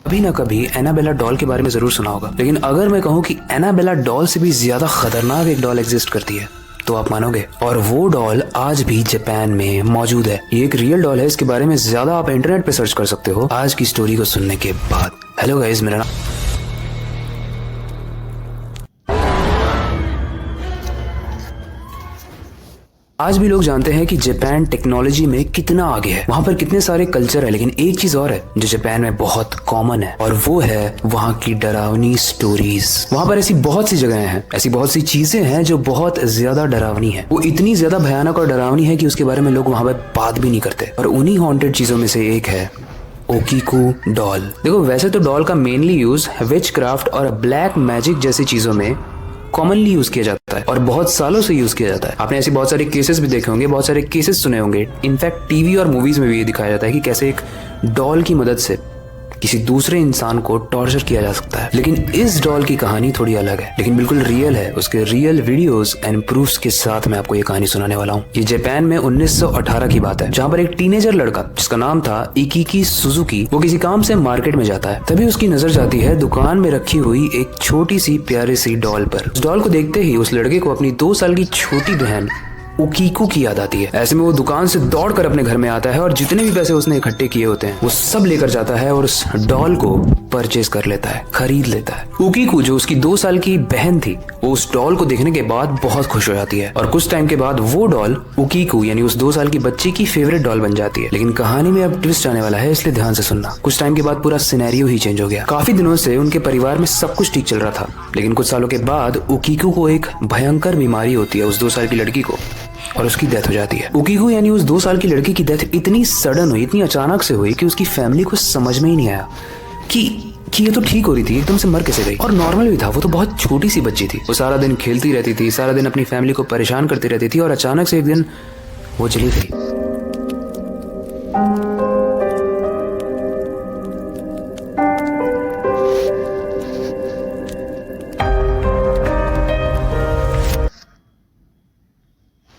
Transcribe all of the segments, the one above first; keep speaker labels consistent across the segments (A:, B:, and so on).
A: कभी ना कभी एनाबेला डॉल के बारे में जरूर सुना होगा, लेकिन अगर मैं कहूँ कि एनाबेला डॉल से भी ज्यादा खतरनाक एक डॉल एग्जिस्ट करती है तो आप मानोगे। और वो डॉल आज भी जापान में मौजूद है। ये एक रियल डॉल है, इसके बारे में ज्यादा आप इंटरनेट पे सर्च कर सकते हो आज की स्टोरी को सुनने के बाद। हेलो गाइस, मेरा नाम आज भी लोग जानते हैं कि जापान टेक्नोलॉजी में कितना आगे है, वहाँ पर कितने सारे कल्चर है। लेकिन एक चीज और है जो जापान में बहुत कॉमन है, और वो है वहाँ की डरावनी स्टोरीज। वहाँ पर ऐसी बहुत सी जगहें हैं, ऐसी बहुत सी चीजें हैं जो बहुत ज्यादा डरावनी है। वो इतनी ज्यादा भयानक और डरावनी है कि उसके बारे में लोग वहाँ पर बात भी नहीं करते। और उन्हीं हॉन्टेड चीजों में से एक है ओकीकू डॉल। देखो, वैसे तो डॉल का मेनली यूज विच क्राफ्ट और ब्लैक मैजिक जैसी चीजों में कॉमनली यूज किया जाता है और बहुत सालों से यूज किया जाता है। आपने ऐसे बहुत सारे केसेस भी देखे होंगे, बहुत सारे केसेस सुने होंगे। इनफैक्ट टीवी और मूवीज में भी ये दिखाया जाता है कि कैसे एक डॉल की मदद से किसी दूसरे इंसान को टॉर्चर किया जा सकता है। लेकिन इस डॉल की कहानी थोड़ी अलग है, लेकिन बिल्कुल रियल है। उसके रियल वीडियोस एंड प्रूफ्स के साथ मैं आपको ये कहानी सुनाने वाला हूँ। ये जापान में 1918 की बात है, जहाँ पर एक टीनेजर लड़का जिसका नाम था इकिकी सुजुकी, वो किसी काम से मार्केट में जाता है। तभी उसकी नजर जाती है दुकान में रखी हुई एक छोटी सी प्यारी सी डॉल पर। उस डॉल को देखते ही उस लड़के को अपनी 2 साल की छोटी बहन ओकीकू की याद आती है। ऐसे में वो दुकान से दौड़कर अपने घर में आता है और जितने भी पैसे उसने इकट्ठे किए होते हैं वो सब लेकर जाता है और उस डॉल को परचेज कर लेता है, खरीद लेता है। ओकीकू, जो उसकी 2 साल की बहन थी, वो उस डॉल को देखने के बाद बहुत खुश हो जाती है। और कुछ टाइम के बाद वो डॉल ओकीकू यानी उस 2 साल की बच्ची की फेवरेट डॉल बन जाती है। लेकिन कहानी में अब ट्विस्ट आने वाला है, इसलिए ध्यान से सुनना। कुछ टाइम के बाद पूरा सिनेरियो ही चेंज हो गया। काफी दिनों से उनके परिवार में सब कुछ ठीक चल रहा था, लेकिन कुछ सालों के बाद ओकीकू को एक भयंकर बीमारी होती है, उस 2 साल की लड़की को, और उसकी डेथ हो जाती है। ओकीकू यानी उस 2 साल की लड़की की डेथ इतनी सडन हुई, इतनी अचानक से हुई कि उसकी फैमिली को समझ में ही नहीं आया कि ये तो ठीक हो रही थी, एकदम से मर कैसे गई। और नॉर्मल भी था, वो तो बहुत छोटी सी बच्ची थी। वो सारा दिन खेलती रहती थी, सारा दिन अपनी फैमिली को परेशान करती रहती थी, और अचानक से एक दिन वो चली गई।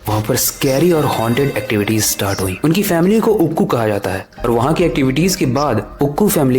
A: वहाँ पर स्कैरी और हॉन्टेड एक्टिविटीज स्टार्ट हुई। उनकी फैमिली को उक्कू कहा जाता है, और वहाँ की एक्टिविटीज के बाद उक्कू फैमिली